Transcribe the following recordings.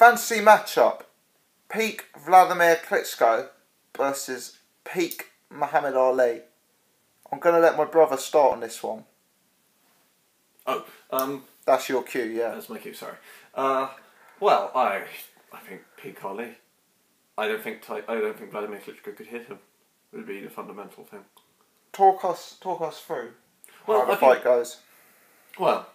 Fantasy matchup. Peak Wladimir Klitschko versus peak Muhammad Ali. I'm going to let my brother start on this one. Oh, That's your cue, yeah. That's my cue, sorry. Well, I think peak Ali. I don't think Wladimir Klitschko could hit him. It would be the fundamental thing. Talk us through how the fight goes. Well,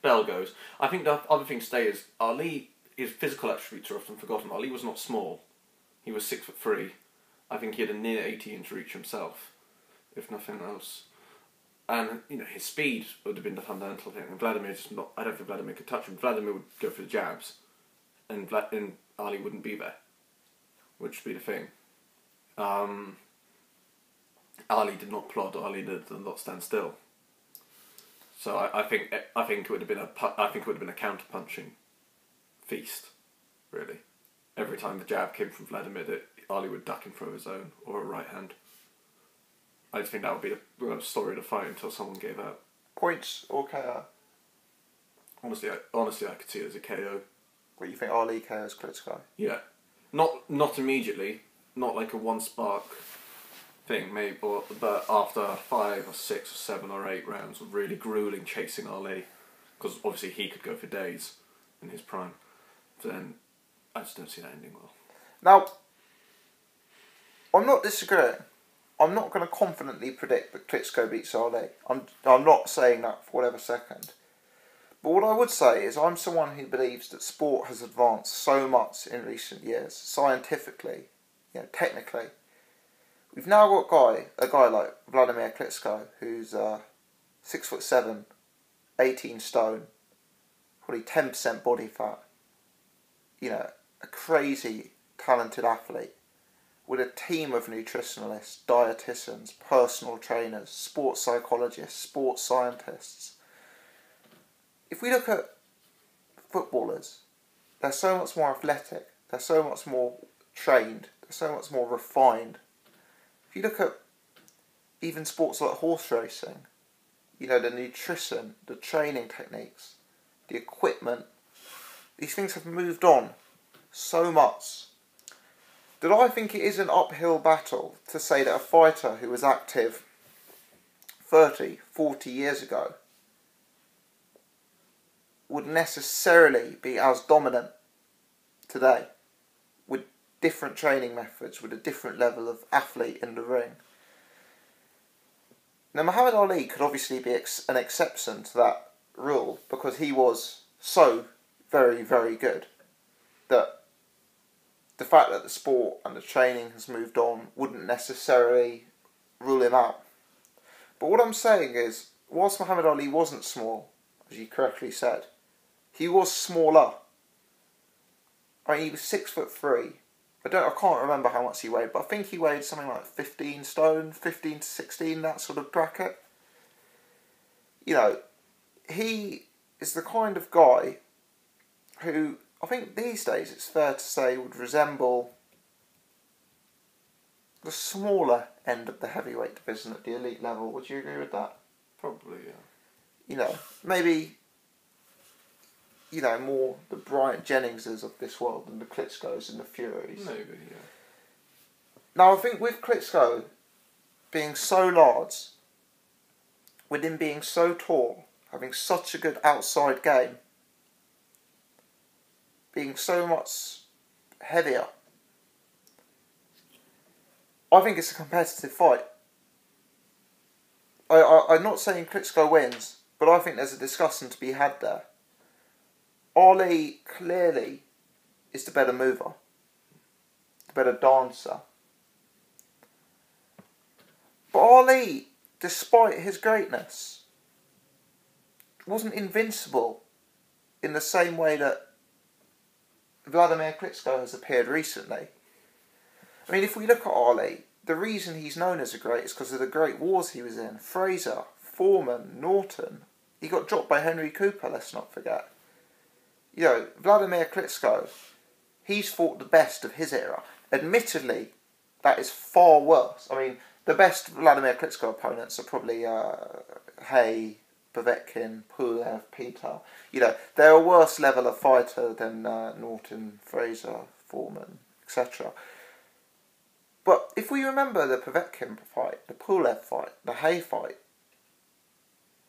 bell goes. I think the other thing to say is Ali, his physical attributes are often forgotten. Ali was not small. He was 6'3". I think he had a near 80-inch reach himself, if nothing else. And his speed would have been the fundamental thing. And Wladimir just not. I don't think Wladimir could touch him. Wladimir would go for the jabs, and Ali wouldn't be there, which would be the thing. Ali did not plod. Ali did not stand still. So I think it would have been a counter punching feast, really. Every time the jab came from Wladimir, Ali would duck and throw his own or a right hand. I just think that would be the story of the fight until someone gave out. Points or KO? Honestly, I could see it as a KO. What, you think Ali KOs Klitschko? Yeah, not immediately, not like a one spark thing, maybe, but after 5 or 6 or 7 or 8 rounds of really grueling chasing Ali, because obviously he could go for days in his prime. Then I just don't see that ending well. Now, I'm not disagreeing. I'm not going to confidently predict that Klitschko beats Ali. I'm not saying that for whatever second. But what I would say is I'm someone who believes that sport has advanced so much in recent years, scientifically, technically. We've now got a guy like Wladimir Klitschko, who's 6'7", 18 stone, probably 10% body fat. A crazy talented athlete with a team of nutritionalists, dietitians, personal trainers, sports psychologists, sports scientists. If we look at footballers, they're so much more athletic, they're so much more trained, they're so much more refined. If you look at even sports like horse racing, the nutrition, the training techniques, the equipment, these things have moved on so much that I think it is an uphill battle to say that a fighter who was active 30, 40 years ago would necessarily be as dominant today with different training methods, with a different level of athlete in the ring. Now, Muhammad Ali could obviously be an exception to that rule because he was so very, very good that the fact that the sport and the training has moved on wouldn't necessarily rule him out. But what I'm saying is, whilst Muhammad Ali wasn't small, as you correctly said, he was smaller. He was 6'3". I can't remember how much he weighed, but I think he weighed something like 15 stone, 15 to 16, that sort of bracket. He is the kind of guy who, I think these days it's fair to say, would resemble the smaller end of the heavyweight division at the elite level. Would you agree with that? Probably, yeah. Maybe, more the Bryant Jenningses of this world than the Klitschkos and the Furies. Maybe, yeah. Now, I think with Klitschko being so large, with him being so tall, having such a good outside game, being so much heavier, I think it's a competitive fight. I'm not saying Klitschko wins, but I think there's a discussion to be had there. Ali clearly is the better mover, the better dancer. But Ali, despite his greatness, wasn't invincible in the same way that Wladimir Klitschko has appeared recently. If we look at Ali, the reason he's known as a great is because of the great wars he was in. Fraser, Foreman, Norton. He got dropped by Henry Cooper, let's not forget. Wladimir Klitschko, he's fought the best of his era. Admittedly, that is far worse. The best Wladimir Klitschko opponents are probably Hay, Povetkin, Pulev, Peter. You know, they're a worse level of fighter than Norton, Fraser, Foreman, etc. But if we remember the Povetkin fight, the Pulev fight, the Hay fight,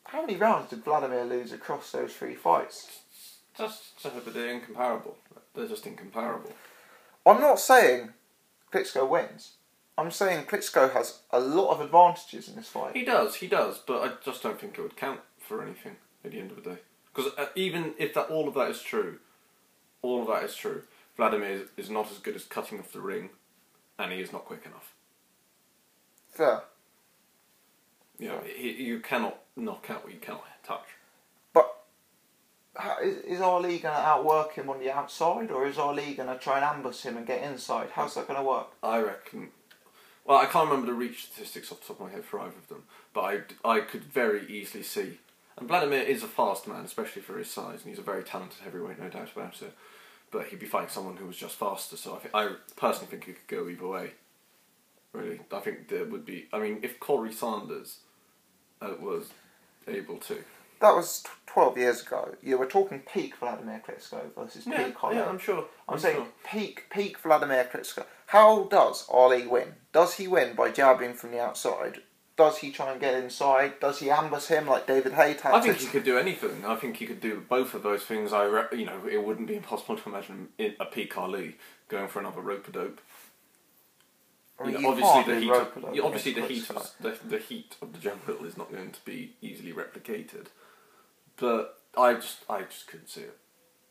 how many rounds did Wladimir lose across those 3 fights? But they're incomparable. They're just incomparable. I'm not saying Klitschko wins. I'm saying Klitschko has a lot of advantages in this fight. He does, but I just don't think it would count for anything at the end of the day. Because even if all of that is true, Wladimir is not as good as cutting off the ring, and he is not quick enough. Fair. You know, you cannot knock out what you cannot touch. But is Ali going to outwork him on the outside, or is Ali going to try and ambush him and get inside? How's that going to work? I reckon... Well, I can't remember the reach statistics off the top of my head for either of them, but I could very easily see... And Wladimir is a fast man, especially for his size, and he's a very talented heavyweight, no doubt about it. But he'd be fighting someone who was just faster, so I personally think it could go either way. Really. I think there would be... I mean, if Corey Sanders was able to... That was 12 years ago. You were talking peak Wladimir Klitschko versus peak Ali. Yeah, I'm sure. I'm saying peak Wladimir Klitschko. How does Ali win? Does he win by jabbing from the outside? Does he try and get inside? Does he ambush him like David Hay tactics? I think he could do anything. I think he could do both of those things. It wouldn't be impossible to imagine a peak Ali going for another rope-a-dope. Obviously the heat of the jungle is not going to be easily replicated. But I just couldn't see it.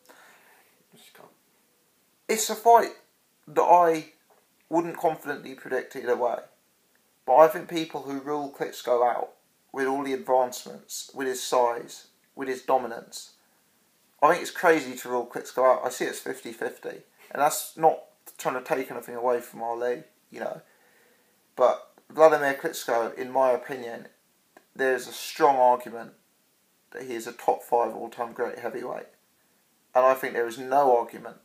I just can't. It's a fight that I wouldn't confidently predict either way. But I think people who rule Klitschko out with all the advancements, with his size, with his dominance, I think it's crazy to rule Klitschko out. I see it's 50-50. And that's not trying to take anything away from Ali, you know. But Wladimir Klitschko, in my opinion, there's a strong argument that he is a top 5 all-time great heavyweight. And I think there is no argument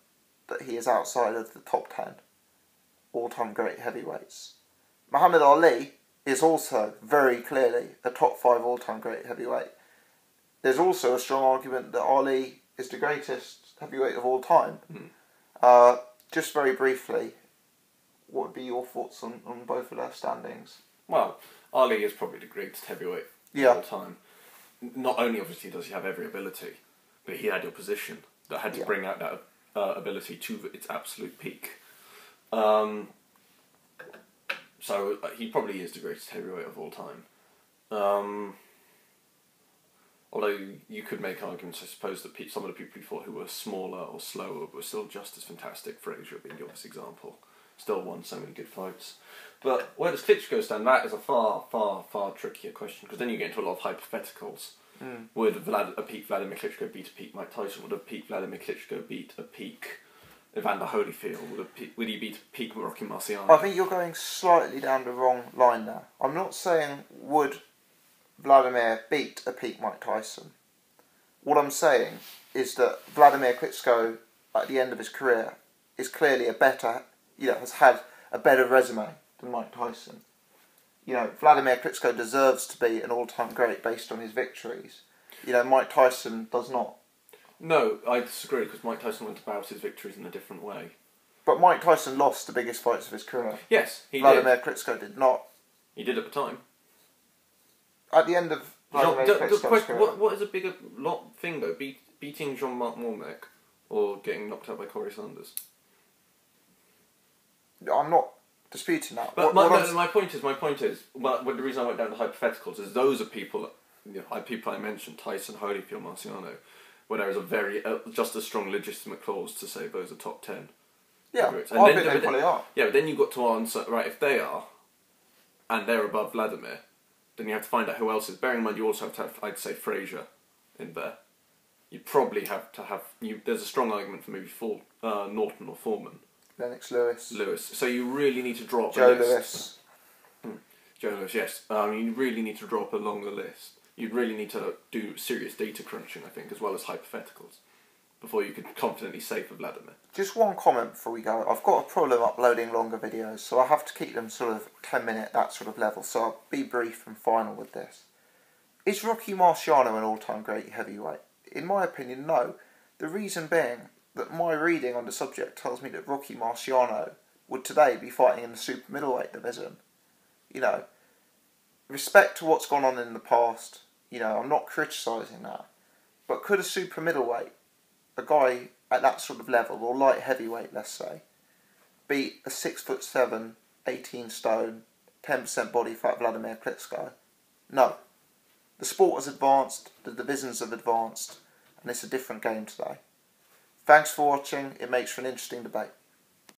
that he is outside of the top 10 all-time great heavyweights. Muhammad Ali is also very clearly a top 5 all-time great heavyweight. There's also a strong argument that Ali is the greatest heavyweight of all time. Just very briefly, what would be your thoughts on both of their standings? Well, Ali is probably the greatest heavyweight of all time. Not only obviously does he have every ability, but he had your position that had to bring out that ability to its absolute peak. So he probably is the greatest heavyweight of all time. Although you could make arguments, I suppose, that some of the people he fought who were smaller or slower were still just as fantastic. Fraser being the obvious example. Still won so many good fights. But where does Klitschko stand? That is a far, far, far trickier question, because then you get into a lot of hypotheticals. Would a peak Wladimir Klitschko beat a peak Mike Tyson? Would a peak Wladimir Klitschko beat a peak Evander Holyfield? Would he beat a peak Rocky Marciano? I think you're going slightly down the wrong line there. I'm not saying would Wladimir beat a peak Mike Tyson. What I'm saying is that Wladimir Klitschko, at the end of his career, is clearly has had a better resume than Mike Tyson. You know, Wladimir Klitschko deserves to be an all-time great based on his victories. You know, Mike Tyson does not. No, I disagree, because Mike Tyson went about his victories in a different way. But Mike Tyson lost the biggest fights of his career. Yes, he Wladimir did. Klitschko did not. He did at the time. At the end of Wladimir Klitschko's career. What is a bigger thing, though? Beating Jean-Marc Mormec or getting knocked out by Corey Sanders? I'm not disputing that. But my point is, the reason I went down to hypotheticals is those are people I mentioned, Tyson, Holyfield, Marciano, where there is a very, just a strong legitimate clause to say those are top 10. Yeah, I think they probably are. Yeah, but then you've got to answer, right, if they are, and they're above Wladimir, then you have to find out who else is. Bearing in mind you also have to have, I'd say, Fraser in there. You probably have to have, there's a strong argument for maybe Norton or Foreman. Lennox Lewis. So you really need to drop Joe a list. Lewis. Joe Lewis, yes. You really need to drop along the list. You'd really need to do serious data crunching, I think, as well as hypotheticals, before you could confidently say for Wladimir. Just one comment before we go. I've got a problem uploading longer videos, so I have to keep them sort of 10-minute, that sort of level, so I'll be brief and final with this. Is Rocky Marciano an all-time great heavyweight? In my opinion, no. The reason being that my reading on the subject tells me that Rocky Marciano would today be fighting in the super middleweight division. You know, respect to what's gone on in the past, you know, I'm not criticising that. But could a super middleweight, a guy at that sort of level, or light heavyweight, let's say, beat a 6'7", 18 stone, 10% body fat Wladimir Klitschko? No. The sport has advanced, the divisions have advanced, and it's a different game today. Thanks for watching, it makes for an interesting debate.